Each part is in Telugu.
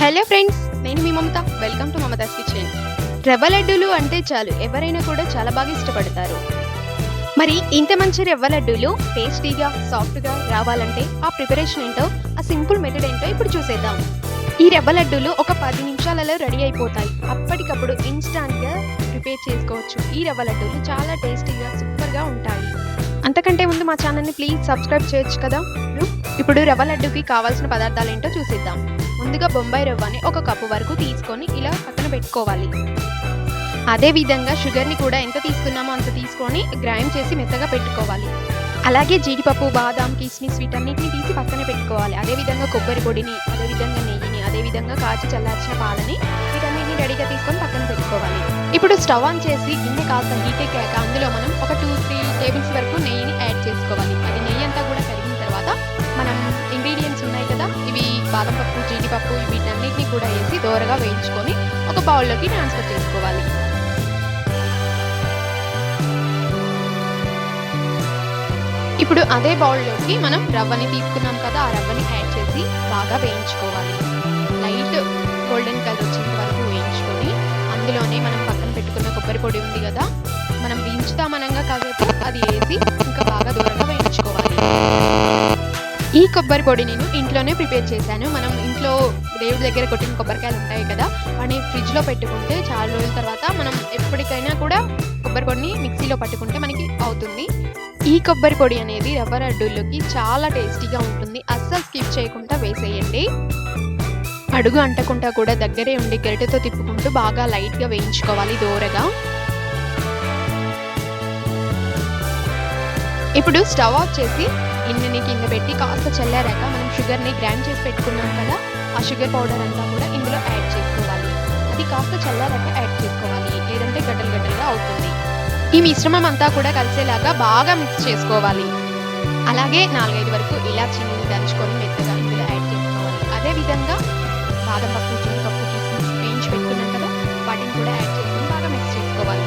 హలో ఫ్రెండ్స్, నేను మీ Mamata. Welcome to Mamata's kitchen. రవ్వ లడ్డూలు అంటే చాలు ఎవరైనా కూడా చాలా బాగా ఇష్టపడతారు. మరి ఇంత మంచి రవ్వ లడ్డూలు టేస్టీగా సాఫ్ట్గా రావాలంటే ఆ ప్రిపరేషన్ ఏంటో, ఆ సింపుల్ మెథడ్ ఏంటో ఇప్పుడు చూసేద్దాం. ఈ రవ్వ లడ్డూలు ఒక 10 నిమిషాలలో రెడీ అయిపోతాయి. అప్పటికప్పుడు ఇన్స్టాంట్గా ప్రిపేర్ చేసుకోవచ్చు. ఈ రవ్వ లడ్డూలు చాలా టేస్టీగా సూపర్గా ఉంటాయి. అంతకంటే ముందు మా ఛానల్ని ప్లీజ్ సబ్స్క్రైబ్ చేయొచ్చు కదా. ఇప్పుడు రవ్వ లడ్డూకి కావాల్సిన పదార్థాలు ఏంటో చూసేద్దాం. ముందుగా బొంబాయి రవ్వని 1 కప్పు వరకు తీసుకొని ఇలా పక్కన పెట్టుకోవాలి. అదే విధంగా షుగర్ని కూడా ఎంత తీసుకున్నామో అంత తీసుకొని గ్రైండ్ చేసి మెత్తగా పెట్టుకోవాలి. అలాగే జీడిపప్పు, బాదాం, కిస్మిస్ వీటన్నిటిని తీసి పక్కన పెట్టుకోవాలి. అదేవిధంగా కొబ్బరి పొడిని, అదేవిధంగా నెయ్యిని, అదేవిధంగా కాచి చల్లార్చిన పాలని వీటన్నిటిని రెడీగా తీసుకొని పక్కన పెట్టుకోవాలి. ఇప్పుడు స్టవ్ ఆన్ చేసి గిన్నె కాస్త హీట్ ఎక్కాక అందులో మనం ఒక 2-3 టేబుల్స్ వరకు నెయ్యిని యాడ్ చేసుకోవాలి. అది నెయ్యి అంతా కూడా కరిగిన తర్వాత మనం ఇంగ్రీడియంట్స్ ఉన్నాయి కదా, ఇవి బాదం పప్పు, జీడిపప్పు వీటన్నిటిని కూడా వేసి దోరగా వేయించుకొని ఒక బౌల్లోకి ట్రాన్స్ఫర్ చేసుకోవాలి. ఇప్పుడు అదే బౌల్లోకి మనం రవ్వని తీసుకున్నాం కదా, ఆ రవ్వని యాడ్ చేసి బాగా వేయించుకోవాలి. లైట్ గోల్డెన్ కలర్ వచ్చేంత వరకు వేయించుకొని అందులోనే మనం పక్కన పెట్టుకున్న కొబ్బరి పొడి ఉంది కదా, మనం వేయించుతామనంగా కాబట్టి అది వేసి ఇంకా బాగా దూరంగా వేయించుకోవాలి. ఈ కొబ్బరి పొడి నేను ఇంట్లోనే ప్రిపేర్ చేశాను. మనం ఇంట్లో దేవుడి దగ్గర కొట్టిన కొబ్బరికాయలు ఉంటాయి కదా, వాటిని ఫ్రిడ్జ్లో పెట్టుకుంటే చాలా రోజుల తర్వాత మనం ఎప్పటికైనా కూడా కొబ్బరి పొడిని మిక్సీలో పట్టుకుంటే మనకి అవుతుంది. ఈ కొబ్బరి పొడి అనేది రవ్వ లడ్డూల్లోకి చాలా టేస్టీగా ఉంటుంది. అస్సలు స్కిప్ చేయకుండా వేసేయండి. అడుగు అంటకుండా కూడా దగ్గరే ఉండి గరిటెతో తిప్పుకుంటూ బాగా లైట్గా వేయించుకోవాలి దోరగా. ఇప్పుడు స్టవ్ ఆఫ్ చేసి గిన్నెని కింద పెట్టి కాస్త చల్లారాక మనం షుగర్ని గ్రైండ్ చేసి పెట్టుకున్నాం కదా, ఆ షుగర్ పౌడర్ అంతా కూడా ఇందులో యాడ్ చేసుకోవాలి. అది కాస్త చల్లారాక యాడ్ చేసుకోవాలి, లేదంటే గడ్డలు గడ్డలుగా అవుతుంది. ఈ మిశ్రమం అంతా కూడా కలిసేలాగా బాగా మిక్స్ చేసుకోవాలి. అలాగే 4-5 వరకు ఇలాచీని దంచుకొని మెత్తగా ఇందులో యాడ్ చేసుకోవాలి. అదేవిధంగా బాదం పప్పు, జీడిపప్పు, కిస్మిస్ వేయించి పెట్టుకున్నాం కదా, వాటిని కూడా యాడ్ చేసుకొని బాగా మిక్స్ చేసుకోవాలి.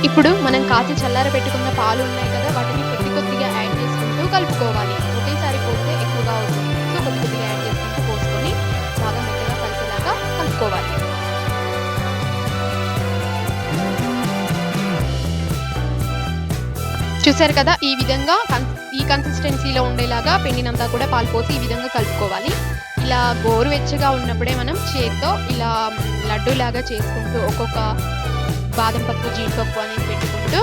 ఇప్పుడు మనం కాచి చల్లార పెట్టుకున్న పాలు ఉన్నాయి కదా, వాటిని కొద్దిగా యాడ్ చేసుకుంటూ కలుపుకోవాలి. ఒకేసారి పోస్తే ఎక్కువగా అవుతుంది. సో కొద్దిగా యాడ్ చేసుకుంటూ పోసుకొని బాగా మెత్తగా కలిసేలాగా కలుపుకోవాలి. చూసారు కదా, ఈ విధంగా ఈ కన్సిస్టెన్సీలో ఉండేలాగా పిండినంతా కూడా పాలు పోసి ఈ విధంగా కలుపుకోవాలి. ఇలా గోరువెచ్చగా ఉన్నప్పుడే మనం చేత్తో ఇలా లడ్డూలాగా చేసుకుంటూ ఒక్కొక్క బాదం పప్పు, జీడిపప్పు అనేది పెట్టుకుంటూ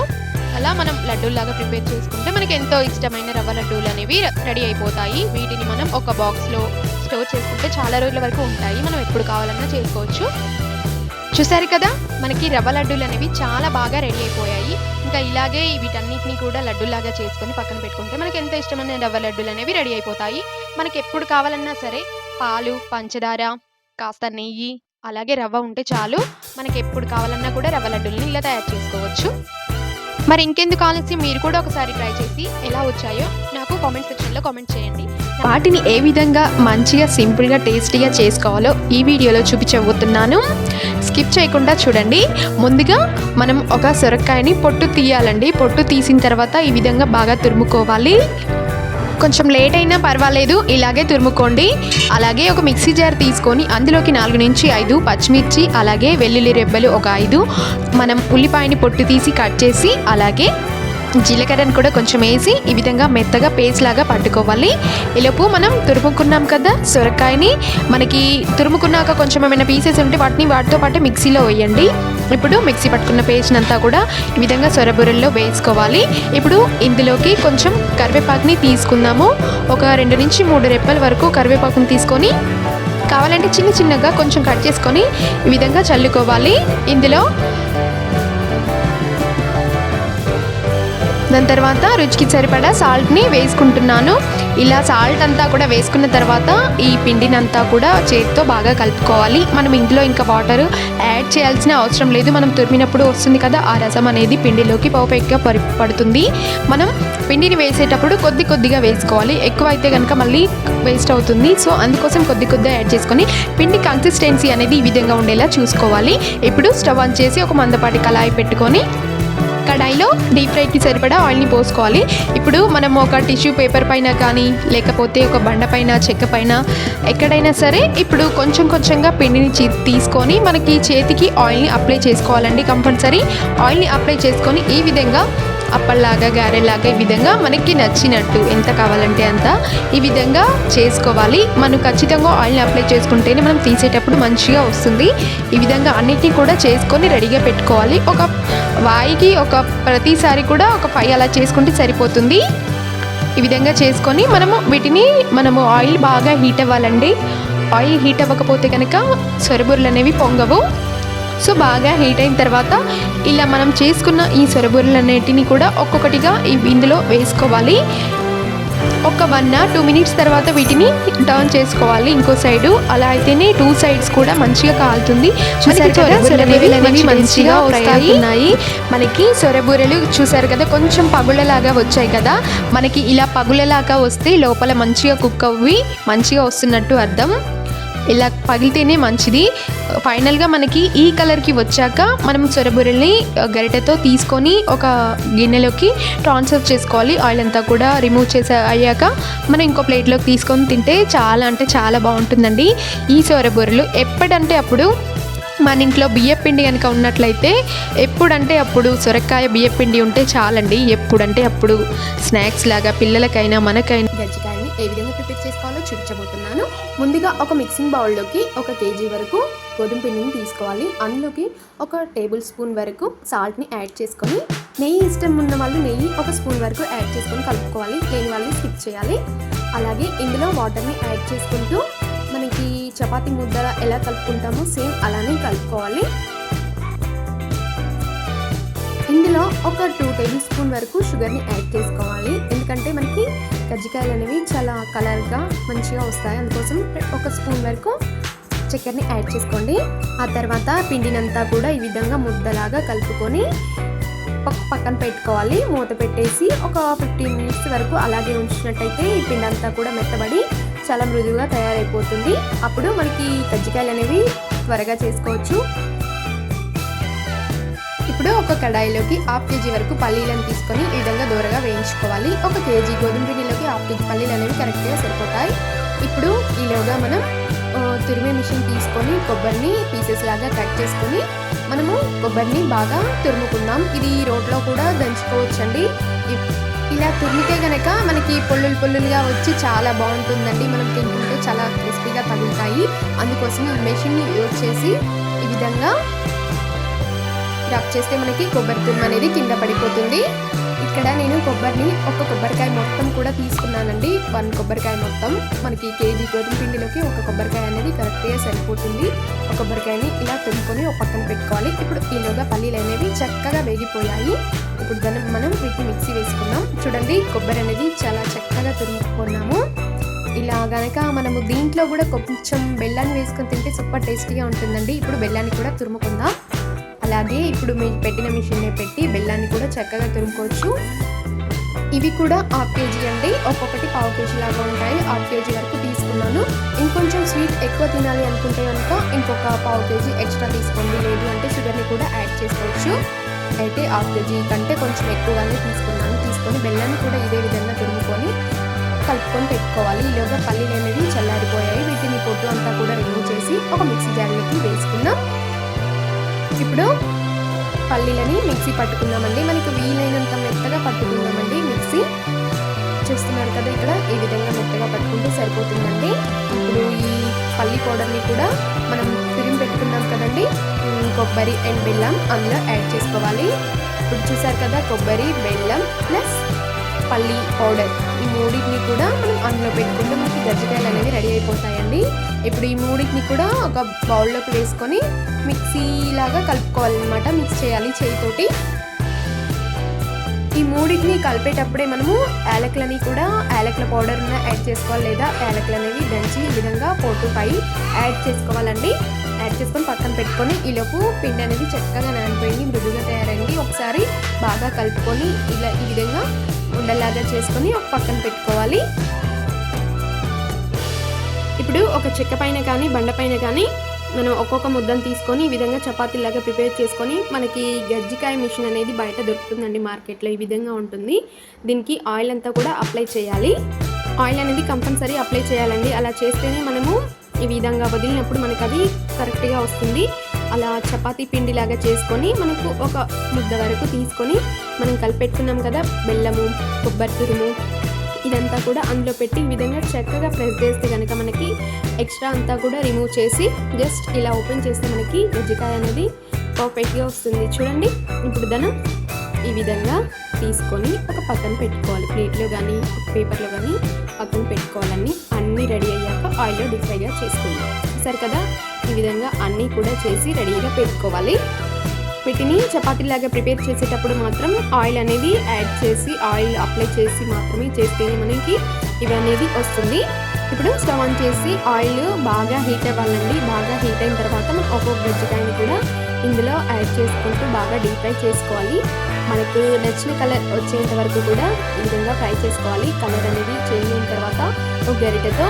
అలా మనం లడ్డూలాగా ప్రిపేర్ చేసుకుంటే మనకి ఎంతో ఇష్టమైన రవ్వ లడ్డూలు అనేవి రెడీ అయిపోతాయి. వీటిని మనం ఒక బాక్స్లో స్టోర్ చేసుకుంటే చాలా రోజుల వరకు ఉంటాయి. మనం ఎప్పుడు కావాలన్నా చేసుకోవచ్చు. చూసారు కదా, మనకి రవ్వ లడ్డూలు అనేవి చాలా బాగా రెడీ అయిపోయాయి. ఇంకా ఇలాగే వీటన్నిటిని కూడా లడ్డూలాగా చేసుకొని పక్కన పెట్టుకుంటే మనకి ఎంత ఇష్టమైన రవ్వ లడ్డూలు అనేవి రెడీ అయిపోతాయి. మనకి ఎప్పుడు కావాలన్నా సరే పాలు, పంచదార, కాస్త నెయ్యి, అలాగే రవ్వ ఉంటే చాలు. మనకి ఎప్పుడు కావాలన్నా కూడా రవ్వ లడ్డూలని ఇలా తయారు చేసుకోవచ్చు. మరి ఇంకెందుకు ఆలస్యం, మీరు కూడా ఒకసారి ట్రై చేసి ఎలా వచ్చాయో నాకు కామెంట్ సెక్షన్లో కామెంట్ చేయండి. వాటిని ఏ విధంగా మంచిగా సింపుల్గా టేస్టీగా చేసుకోవాలో ఈ వీడియోలో చూపించబోతున్నాను. స్కిప్ చేయకుండా చూడండి. ముందుగా మనం ఒక సొరకాయని పొట్టు తీయాలండి. పొట్టు తీసిన తర్వాత ఈ విధంగా బాగా తురుముకోవాలి. కొంచెం లేట్ అయినా పర్వాలేదు, ఇలాగే తురుముకోండి. అలాగే ఒక మిక్సీ జార్ తీసుకొని అందులోకి 4-5 పచ్చిమిర్చి, అలాగే వెల్లుల్లి రెబ్బలు ఒక 5, మనం ఉల్లిపాయని పొట్టు తీసి కట్ చేసి, అలాగే జీలకర్రని కూడా కొంచెం వేసి ఈ విధంగా మెత్తగా పేస్ట్ లాగా పట్టుకోవాలి. ఈలోపు మనం తురుముకున్నాం కదా సొరకాయని, మనకి తురుముకున్నాక కొంచెం ఏమైనా పీసెస్ ఉంటే వాటితో పాటు మిక్సీలో వేయండి. ఇప్పుడు మిక్సీ పట్టుకున్న పేస్ట్ అంతా కూడా ఈ విధంగా సొరబుర్రల్లో వేసుకోవాలి. ఇప్పుడు ఇందులోకి కొంచెం కరివేపాకుని తీసుకుందాము. ఒక 2-3 రెప్పల వరకు కరివేపాకుని తీసుకొని కావాలంటే చిన్నగా కొంచెం కట్ చేసుకొని ఈ విధంగా చల్లుకోవాలి. ఇందులో దాని తర్వాత రుచికి సరిపడా సాల్ట్ని వేసుకుంటున్నాను. ఇలా సాల్ట్ అంతా కూడా వేసుకున్న తర్వాత ఈ పిండినంతా కూడా చేతితో బాగా కలుపుకోవాలి. మనం ఇందులో ఇంకా వాటర్ యాడ్ చేయాల్సిన అవసరం లేదు. మనం తురిమినప్పుడు వస్తుంది కదా, ఆ రసం అనేది పిండిలోకి పర్ఫెక్ట్గా పడుతుంది. మనం పిండిని వేసేటప్పుడు కొద్దిగా వేసుకోవాలి. ఎక్కువ అయితే కనుక మళ్ళీ వేస్ట్ అవుతుంది. సో అందుకోసం కొద్దిగా యాడ్ చేసుకొని పిండి కన్సిస్టెన్సీ అనేది ఈ విధంగా ఉండేలా చూసుకోవాలి. ఇప్పుడు స్టవ్ ఆన్ చేసి ఒక మందపాటి కళాయి పెట్టుకొని కడాయిలో డీప్ ఫ్రైకి సరిపడా ఆయిల్ని పోసుకోవాలి. ఇప్పుడు మనం ఒక టిష్యూ పేపర్ పైన కానీ లేకపోతే ఒక బండ పైన చెక్క పైన ఎక్కడైనా సరే ఇప్పుడు కొంచెం కొంచెంగా పిండిని తీసుకొని మనకి చేతికి ఆయిల్ని అప్లై చేసుకోవాలండి. కంపల్సరీ ఆయిల్ని అప్లై చేసుకొని ఈ విధంగా అప్పల్లాగా గారెలాగా ఈ విధంగా మనకి నచ్చినట్టు ఎంత కావాలంటే అంత ఈ విధంగా చేసుకోవాలి. మనం ఖచ్చితంగా ఆయిల్ని అప్లై చేసుకుంటేనే మనం తీసేటప్పుడు మంచిగా వస్తుంది. ఈ విధంగా అన్నిటినీ కూడా చేసుకొని రెడీగా పెట్టుకోవాలి. ఒక వాయికి ఒక ప్రతిసారి కూడా ఒక 5 అలా చేసుకుంటే సరిపోతుంది. ఈ విధంగా చేసుకొని మనము ఆయిల్ బాగా హీట్ అవ్వాలండి. ఆయిల్ హీట్ అవ్వకపోతే కనుక సొరబూరలు అనేవి పొంగవు. సో బాగా హీట్ అయిన తర్వాత ఇలా మనం చేసుకున్న ఈ సొరబూరలన్నిటిని కూడా ఒక్కొక్కటిగా ఇందులో వేసుకోవాలి. ఒక 1 or 2 minutes తర్వాత వీటిని టర్న్ చేసుకోవాలి ఇంకో సైడు. అలా అయితేనే 2 sides కూడా మంచిగా కాలుతుంది. మంచిగా వస్తాయి. మనకి సొరబూరలు చూసారు కదా కొంచెం పగులలాగా వచ్చాయి కదా. మనకి ఇలా పగులలాగా వస్తే లోపల మంచిగా కుక్ అవ్వి మంచిగా వస్తున్నట్టు అర్థం. ఇలా పగిలితేనే మంచిది. ఫైనల్గా మనకి ఈ కలర్కి వచ్చాక మనం సొరబూరల్ని గరిటెతో తీసుకొని ఒక గిన్నెలోకి ట్రాన్స్ఫర్ చేసుకోవాలి. ఆయిల్ అంతా కూడా రిమూవ్ అయ్యాక మనం ఇంకో ప్లేట్లోకి తీసుకొని తింటే చాలా అంటే చాలా బాగుంటుందండి. ఈ సొరబూరలు ఎప్పుడంటే అప్పుడు మన ఇంట్లో బియ్యపిండి కనుక ఉన్నట్లయితే ఎప్పుడంటే అప్పుడు సొరకాయ బియ్యపిండి ఉంటే చాలండి. ఎప్పుడంటే అప్పుడు స్నాక్స్ లాగా పిల్లలకైనా మనకైనా గజ్జికాయని ఏ విధంగా ప్రిపేర్ చేసుకోవాలో చూపించబోతున్నాను. ముందుగా ఒక మిక్సింగ్ బౌల్లోకి 1 kg వరకు గోధుమ పిండిని తీసుకోవాలి. అందులోకి 1 టేబుల్ స్పూన్ వరకు సాల్ట్ని యాడ్ చేసుకొని, నెయ్యి ఇష్టం ఉన్న వాళ్ళు నెయ్యి 1 స్పూన్ వరకు యాడ్ చేసుకొని కలుపుకోవాలి. లేని వాళ్ళు స్కిప్ చేయాలి. అలాగే ఇందులో వాటర్ని యాడ్ చేసుకుంటూ మనకి చపాతీ ముద్ద ఎలా కలుపుకుంటామో సేమ్ అలానే కలుపుకోవాలి. ఇందులో ఒక 2 టేబుల్ స్పూన్ వరకు షుగర్ని యాడ్ చేసుకోవాలి. ఎందుకంటే మనకి కజ్జికాయలు అనేవి చాలా కలర్గా మంచిగా వస్తాయి. అందుకోసం 1 స్పూన్ వరకు చక్కెరని యాడ్ చేసుకోండి. ఆ తర్వాత పిండినంతా కూడా ఈ విధంగా ముద్దలాగా కలుపుకొని పక్కన పెట్టుకోవాలి. మూత పెట్టేసి ఒక 15 minutes వరకు అలాగే ఉంచినట్టయితే ఈ పిండి అంతా కూడా మెత్తబడి చాలా మృదువుగా తయారైపోతుంది. అప్పుడు మనకి కజ్జికాయలు అనేవి త్వరగా చేసుకోవచ్చు. ఇప్పుడు ఒక కడాయిలోకి 1/2 kg వరకు పల్లీలను తీసుకొని ఈ విధంగా దూరగా వేయించుకోవాలి. 1 kg గోధుమ పిండిలోకి 1/2 kg పల్లీలు అనేవి కరెక్ట్గా సరిపోతాయి. ఇప్పుడు ఈలోగా మనం తురిమే మిషన్ తీసుకొని కొబ్బరిని పీసెస్ లాగా కట్ చేసుకొని మనము కొబ్బరిని బాగా తురుముకుందాం. ఇది రోట్లో కూడా దంచుకోవచ్చండి. ఇలా తురిమితే కనుక మనకి పొల్లులుగా వచ్చి చాలా బాగుంటుందండి. మనం తింటుంటే చాలా క్రిస్పీగా తగులుతాయి. అందుకోసం ఈ మెషిన్ని యూజ్ చేసి ఈ విధంగా రబ్ చేస్తే మనకి కొబ్బరి తురుము అనేది కింద పడిపోతుంది. ఇక్కడ నేను కొబ్బరిని ఒక కొబ్బరికాయ మొత్తం కూడా తీసుకున్నానండి. 1 కొబ్బరికాయ మొత్తం మనకి kg గోధుమ పిండిలోకి 1 కొబ్బరికాయ అనేది కరెక్ట్గా సరిపోతుంది. ఒక కొబ్బరికాయని ఇలా తురుముకొని ఒక పక్కన పెట్టుకోవాలి. ఇప్పుడు ఈలోగా పల్లీలు అనేవి చక్కగా వేగిపోయాయి. ఇప్పుడు మనం వీటిని మిక్సీ వేసుకుందాం. చూడండి కొబ్బరి అనేది చాలా చక్కగా తురుముకున్నాము. ఇలా గనక మనము దీంట్లో కూడా కొంచెం బెల్లాన్ని వేసుకొని తింటే సూపర్ టేస్టీగా ఉంటుందండి. ఇప్పుడు బెల్లాన్ని కూడా తురుముకుందాం. అలాగే ఇప్పుడు మీరు పెట్టిన మిషన్నే పెట్టి బెల్లాన్ని కూడా చక్కగా తురుముకోవచ్చు. ఇవి కూడా 1/2 kg అండి. ఒక్కొక్కటి 1/2 kg లాగా ఉంటాయి. 1/2 kg వరకు తీసుకున్నాను. ఇంకొంచెం స్వీట్ ఎక్కువ తినాలి అనుకుంటే కనుక ఇంకొక 1/2 kg ఎక్స్ట్రా తీసుకోండి. లేదు అంటే షుగర్ని కూడా యాడ్ చేసుకోవచ్చు. అయితే 1/2 kg కంటే కొంచెం ఎక్కువగానే తీసుకొని బెల్లాన్ని కూడా ఇదే విధంగా తురుముకొని కలుపుకొని పెట్టుకోవాలి. ఈలోగా పల్లీలు అనేవి చల్లారిపోయాయి. వీటిని పొట్టు అంతా కూడా రిమూవ్ చేసి ఒక మిక్సీ జార్లోకి వేసుకుందాం. ఇప్పుడు పల్లీలని మిక్సీ పట్టుకుందామండి. మనకు వీలైనంత మెత్తగా పట్టుకుందామండి మిక్సీ. చూస్తున్నారు కదా ఇక్కడ ఈ విధంగా మెత్తగా పట్టుకుంటే సరిపోతుందండి. ఇప్పుడు ఈ పల్లి పౌడర్ని కూడా మనం తురిమి పెట్టుకున్నాం కదండి కొబ్బరి అండ్ బెల్లం అందులో యాడ్ చేసుకోవాలి. ఇప్పుడు చూసారు కదా కొబ్బరి, బెల్లం ప్లస్ పల్లి పౌడర్ ఈ మూడింటిని కూడా మనం అందులో పెట్టుకుంటే మనకి గజ్జికాయలు అనేవి రెడీ అయిపోతాయండి. ఇప్పుడు ఈ మూడింటిని కూడా ఒక బౌల్లోకి వేసుకొని మిక్సీ లాగా కలుపుకోవాలన్నమాట. మిక్స్ చేయాలి చేయితోటి. ఈ మూడింటిని కలిపేటప్పుడే మనము యాలకుల పౌడర్ యాడ్ చేసుకోవాలి. లేదా యాలకులు అనేవి దంచి ఈ విధంగా 4 to 5 యాడ్ చేసుకోవాలండి. యాడ్ చేసుకొని పక్కన పెట్టుకొని ఈలోపు పిండి అనేది చక్కగా నానిపోయింది, మృదుగా తయారైంది. ఒకసారి బాగా కలుపుకొని ఇలా ఈ విధంగా ఉండలాగా చేసుకొని ఒక పక్కన పెట్టుకోవాలి. ఇప్పుడు ఒక చెక్క పైన కానీ బండ పైన కానీ మనం ఒక్కొక్క ముద్దను తీసుకొని ఈ విధంగా చపాతీలాగా ప్రిపేర్ చేసుకొని మనకి గజ్జికాయ మిషన్ అనేది బయట దొరుకుతుందండి మార్కెట్లో. ఈ విధంగా ఉంటుంది. దీనికి ఆయిల్ అంతా కూడా అప్లై చేయాలి. ఆయిల్ అనేది కంపల్సరీ అప్లై చేయాలండి. అలా చేస్తేనే మనము ఈ విధంగా వదిలినప్పుడు మనకు అది కరెక్ట్గా వస్తుంది. అలా చపాతీ పిండిలాగా చేసుకొని మనకు ఒక ముద్ద వరకు తీసుకొని మనం కలిపెట్టుకున్నాం కదా బెల్లము, కొబ్బరి తురుము, ఇదంతా కూడా అందులో పెట్టి ఈ విధంగా చక్కగా ప్రెస్ చేస్తే కనుక మనకి ఎక్స్ట్రా అంతా కూడా రిమూవ్ చేసి జస్ట్ ఇలా ఓపెన్ చేస్తే మనకి గజ్జికాయ అనేది పర్ఫెక్ట్గా వస్తుంది. చూడండి, ఇప్పుడు దాన్ని ఈ విధంగా తీసుకొని ఒక పక్కన పెట్టుకోవాలి. ప్లేట్లో కానీ పేపర్లో కానీ పక్కన పెట్టుకోవాలని. అన్నీ రెడీ అయ్యాక ఆయిల్లో డీప్ ఫ్రైగా చేసుకుందాం. సరే కదా, ఈ విధంగా అన్నీ కూడా చేసి రెడీగా పెట్టుకోవాలి. వీటిని చపాతీలాగా ప్రిపేర్ చేసేటప్పుడు మాత్రం ఆయిల్ అనేది యాడ్ చేసి ఆయిల్ అప్లై చేసి మాత్రమే చేస్తేనే మనకి ఇవనేది వస్తుంది. ఇప్పుడు స్టవ్ ఆన్ చేసి ఆయిల్ బాగా హీట్ అవ్వాలండి. బాగా హీట్ అయిన తర్వాత మనం ఒక్కొక్క గజ్జికాయని కూడా ఇందులో యాడ్ చేసుకుంటూ బాగా డీప్ ఫ్రై చేసుకోవాలి. మనకు నచ్చిన కలర్ వచ్చేంత వరకు కూడా ఈ విధంగా ఫ్రై చేసుకోవాలి. కలర్ అనేది చేంజ్ అయిన తర్వాత ఒక గరిటెతో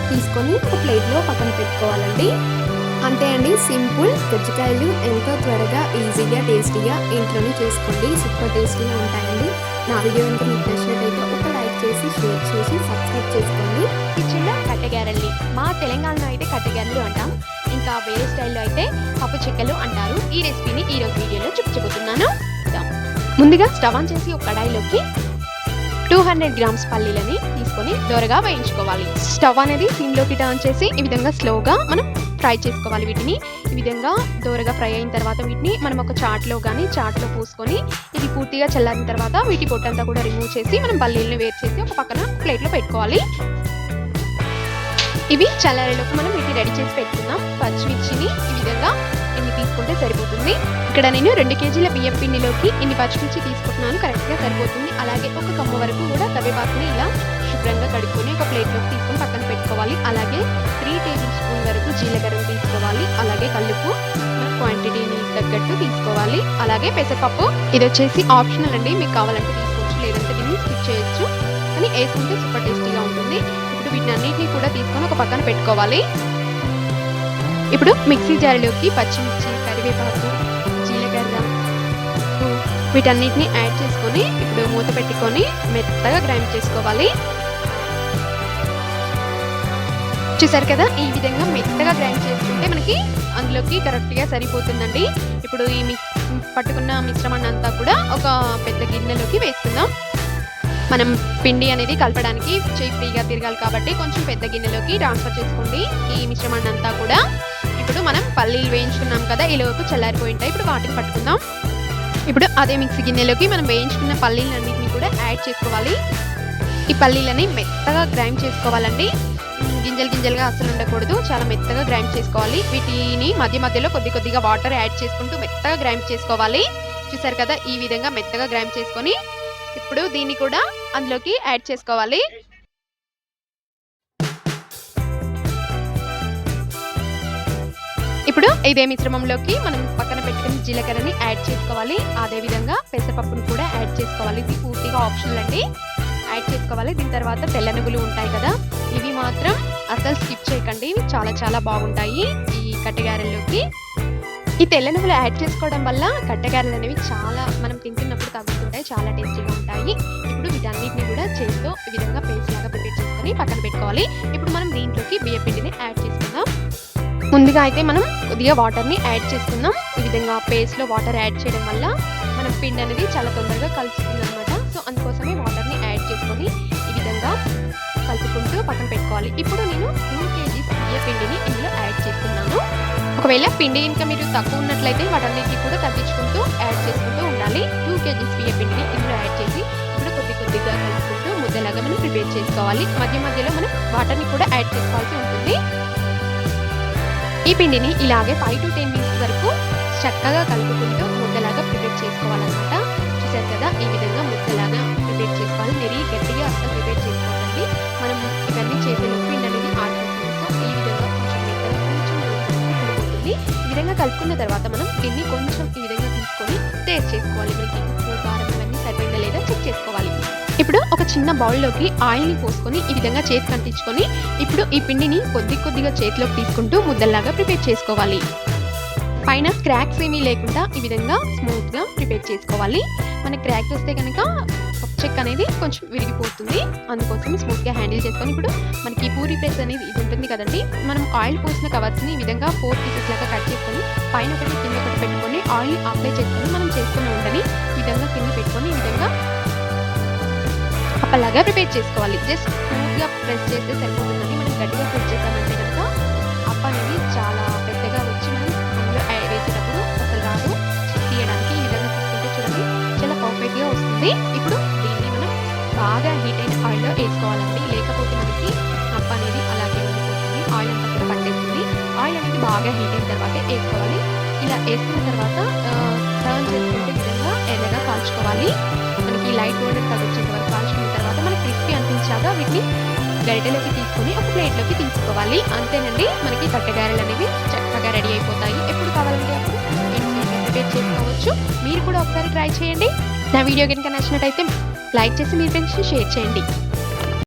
తీసుకొని ఒక ప్లేట్లో పక్కన పెట్టుకోవాలండి. అంతే అండి, సింపుల్ గజ్జికాయలు ఎంతో త్వరగా ఈజీగా టేస్టీగా ఇంట్లోనే చేసుకోండి. సూపర్ టేస్టీగా ఉంటాయండి. నా వీడియో కనుక మీకు నచ్చినట్టయితే ఒక లైక్ చేసి షేర్ చేసి సబ్స్క్రైబ్ చేసుకోండి. కిచెన్లో కట్టెగారెల్ని మా తెలంగాణలో అయితే కట్టెగారెలు అంటాం, ఇంకా వేరే స్టైల్లో అయితే పప్పు చెక్కలు అంటారు. ఈ రెసిపీని ఈరోజు వీడియోలో చూపించబోతున్నాను. ముందుగా స్టవ్ ఆన్ చేసి ఒక కడాయిలోకి 200 గ్రామ్స్ పల్లీలని తీసుకొని దోరగా వేయించుకోవాలి. స్టవ్ అనేది సిమ్లోకి టర్న్ చేసి ఈ విధంగా స్లోగా మనం ఫ్రై చేసుకోవాలి. వీటిని ఈ విధంగా దోరగా ఫ్రై అయిన తర్వాత వీటిని మనం ఒక చాట్లో పోసుకొని ఇది పూర్తిగా చల్లారిన తర్వాత వీటి పొట్టంతా కూడా రిమూవ్ చేసి మనం పల్లీలను వేరు చేసి ఒక పక్కన ప్లేట్లో పెట్టుకోవాలి. ఇవి చల్లారేలోపు మనం వీటిని రెడీ చేసి పెట్టుకుందాం. పచ్చిమిర్చిని ఈ విధంగా ఇన్ని తీసుకుంటే సరిపోతుంది. ఇక్కడ నేను 2 కేజీల బియ్యం పిండిలోకి ఇన్ని పచ్చిమిర్చి తీసుకుంటున్నాను, కరెక్ట్గా సరిపోతుంది. అలాగే ఒక కమ్మ వరకు కూడా కరివేపాకుని ఇలా శుభ్రంగా కడుక్కొని ఒక ప్లేట్లోకి తీసుకొని పక్కన పెట్టుకోవాలి. అలాగే 3 టేబుల్ స్పూన్ వరకు జీలకర్ర తీసుకోవాలి. అలాగే కల్లుపు క్వాంటిటీని తగ్గట్టు తీసుకోవాలి. అలాగే పెసరపప్పు, ఇది వచ్చేసి ఆప్షనల్ అండి, మీకు కావాలంటే తీసుకోవచ్చు, లేదంటే దీన్ని స్కిప్ చేయొచ్చు, కానీ వేసుకుంటే సూపర్ టేస్టీగా ఉంటుంది. ఇప్పుడు వీటిని అన్నింటినీ కూడా తీసుకొని ఒక పక్కన పెట్టుకోవాలి. ఇప్పుడు మిక్సీ జార్లోకి పచ్చిమిర్చి, కరివేపాకు, జీలకర్ర, వీటన్నిటిని యాడ్ చేసుకొని ఇప్పుడు మూత పెట్టుకొని మెత్తగా గ్రైండ్ చేసుకోవాలి. చూసారు కదా, ఈ విధంగా మెత్తగా గ్రైండ్ చేసుకుంటే మనకి అందులోకి కరెక్ట్గా సరిపోతుందండి. ఇప్పుడు ఈ పట్టుకున్న మిశ్రమాన్ని అంతా కూడా ఒక పెద్ద గిన్నెలోకి వేసుకుందాం. మనం పిండి అనేది కలపడానికి చేయి ఫ్రీగా తిరగాలి కాబట్టి కొంచెం పెద్ద గిన్నెలోకి ట్రాన్స్ఫర్ చేసుకోండి ఈ మిశ్రమాన్ని అంతా కూడా. ఇప్పుడు మనం పల్లీలు వేయించుకున్నాం కదా, ఈలోపు చల్లారిపోయి ఉంటాయి. ఇప్పుడు వాటిని పట్టుకుందాం. ఇప్పుడు అదే మిక్సీ గిన్నెలోకి మనం వేయించుకున్న పల్లీలన్నింటినీ కూడా యాడ్ చేసుకోవాలి. ఈ పల్లీలని మెత్తగా గ్రైండ్ చేసుకోవాలండి. గింజలుగా అసలు ఉండకూడదు, చాలా మెత్తగా గ్రైండ్ చేసుకోవాలి. వీటిని మధ్య మధ్యలో కొద్దిగా వాటర్ యాడ్ చేసుకుంటూ మెత్తగా గ్రైండ్ చేసుకోవాలి. చూసారు కదా, ఈ విధంగా మెత్తగా గ్రైండ్ చేసుకొని ఇప్పుడు దీన్ని కూడా అందులోకి యాడ్ చేసుకోవాలి. ఇప్పుడు ఇదే మిశ్రమంలోకి మనం పక్కన పెట్టుకుని జీలకర్రని యాడ్ చేసుకోవాలి. అదేవిధంగా పెసరపప్పును కూడా యాడ్ చేసుకోవాలి. ఇది పూర్తిగా ఆప్షనల్ అండి, యాడ్ చేసుకోవాలి. దీని తర్వాత తెల్ల నువ్వులు ఉంటాయి కదా, ఇవి మాత్రం అసలు స్కిప్ చేయకండి, ఇవి చాలా బాగుంటాయి ఈ కట్టెగారెల్లోకి. ఈ తెల్ల నువ్వులు యాడ్ చేసుకోవడం వల్ల కట్టెగారెలు అనేవి చాలా మనం తింటున్నప్పుడు తగ్గుతుంటాయి, చాలా టేస్టీగా ఉంటాయి. ఇప్పుడు వీటన్నిటిని కూడా చేతితో ఈ విధంగా పేస్ట్ లాగా ప్రిపేర్ చేసుకొని పక్కన పెట్టుకోవాలి. ఇప్పుడు మనం దీంట్లోకి బియ్య పిండిని యాడ్ చేసుకుందాం. ముందుగా అయితే మనం కొద్దిగా వాటర్ని యాడ్ చేసుకుందాం. ఈ విధంగా పేస్ట్లో వాటర్ యాడ్ చేయడం వల్ల మనం పిండి అనేది చాలా తొందరగా కలుస్తుంది అనమాట. సో అందుకోసమే వాటర్ని యాడ్ చేసుకొని ఈ విధంగా కలుపుకుంటూ పక్కన పెట్టుకోవాలి. ఇప్పుడు నేను 2 కేజీస్ బియ్య పిండిని ఇందులో యాడ్ చేస్తున్నాను. ఒకవేళ పిండి ఇంకా మీరు తక్కువ ఉన్నట్లయితే వాటన్నిటిని కూడా తగ్గించుకుంటూ యాడ్ చేసుకుంటూ ఉండాలి. 2 కేజీస్ బియ్య పిండిని ఇందులో యాడ్ చేసి ఇప్పుడు కొద్దిగా కలుపుకుంటూ ముద్దలాగా మనం ప్రిపేర్ చేసుకోవాలి. మధ్యలో మనం వాటర్ని కూడా యాడ్ చేసుకోవాల్సి ఉంటుంది. ఈ పిండిని ఇలాగే 5 to 10 minutes వరకు చక్కగా కలుపుకుంటూ ముద్దలాగా ప్రిపేర్ చేసుకోవాలన్నమాట. చూసారు కదా, ఈ విధంగా ముద్దలాగా ప్రిపేర్ చేసుకోవాలి. మరీ గట్టిగా అసలు ప్రిపేర్ చేసుకోవాలండి. మనం ఇవన్నీ చేసేలోపు పిండి అనేది ఆడిపోతుంది. సో ఈ విధంగా కొంచెం మెత్తగా ఈ విధంగా కలుపుకున్న తర్వాత మనం దీన్ని కొంచెం ఈ విధంగా తీసుకొని టేస్ట్ చేసుకోవాలి. మనకి ఉప్పు, కారం ఇవన్నీ సరిపోయిందా లేదా చెక్ చేసుకోవాలి. ఇప్పుడు ఒక చిన్న బౌల్‌లోకి ఆయిల్‌ని పోసుకొని ఈ విధంగా చేతికి అంటించుకొని ఇప్పుడు ఈ పిండిని కొద్దిగా చేతిలోకి తీసుకుంటూ ముద్దల్లాగా ప్రిపేర్ చేసుకోవాలి. పైన క్రాక్స్ ఏమీ లేకుండా ఈ విధంగా స్మూత్‌గా ప్రిపేర్ చేసుకోవాలి. మనకి క్రాక్స్ వస్తే గనక చెక్క అనేది కొంచెం విరిగిపోతుంది. అందుకోసం స్మూత్‌గా హ్యాండిల్ చేసుకొని ఇప్పుడు మనకి పూరి ప్రెస్ అనేది ఇది ఉంటుంది కదండీ. మనం ఆయిల్ పోసిన కవర్స్‌ని ఈ విధంగా 4 పీసెస్ లాగా కట్ చేసుకొని పైన ఒకటి కింద ఒకటి పెట్టుకొని ఆయిల్ అప్లై చేసుకొని మనం చేసుకున్న ఉండని ఈ విధంగా కింద పెట్టుకొని ఈ విధంగా అప్పలాగా ప్రిపేర్ చేసుకోవాలి. జస్ట్ స్మూత్‌గా ప్రెస్ చేస్తే సరిపోతుందండి. మనం గట్టిగా ప్రెస్ చేసామంటే కనుక అప్ప అనేది చాలా పెద్దగా వచ్చి మనం అందులో వేసేటప్పుడు అసలు రాదు. తీయడానికి ఈ విధంగా తీసుకుంటే చూడండి చాలా పర్ఫెక్ట్‌గా వస్తుంది. ఇప్పుడు దీన్ని మనం బాగా హీట్ అయిన ఆయిల్‌లో వేసుకోవాలండి. లేకపోతే మనకి అప్ప అనేది అలాగే ఉండిపోతుంది. ఆయిల్ అంతా కూడా పట్టేస్తుంది. ఆయిల్ అనేది బాగా హీట్ అయిన తర్వాత వేసుకోవాలి. ఇలా వేసుకున్న తర్వాత టర్న్ చేసుకుంటే ఈ విధంగా ఎర్రగా కాల్చుకోవాలి. మనకి లైట్ గోల్డెన్ కలర్ వచ్చేంత వరకు కాల్చుకున్న తర్వాత మనకి క్రిస్పీ అనిపించాక వీటిని గరిటెలోకి తీసుకొని ఒక ప్లేట్లోకి తీసుకోవాలి. అంతేనండి, మనకి కట్టెగారెలు అనేవి చక్కగా రెడీ అయిపోతాయి. ఎప్పుడు కావాలంటే అప్పుడు ఇన్స్టెంట్‌గా ప్రిపేర్ చేసుకోవచ్చు. మీరు కూడా ఒకసారి ట్రై చేయండి. నా వీడియో కనుక నచ్చినట్టయితే లైక్ చేసి మీ ఫ్రెండ్స్‌కి షేర్ చేయండి.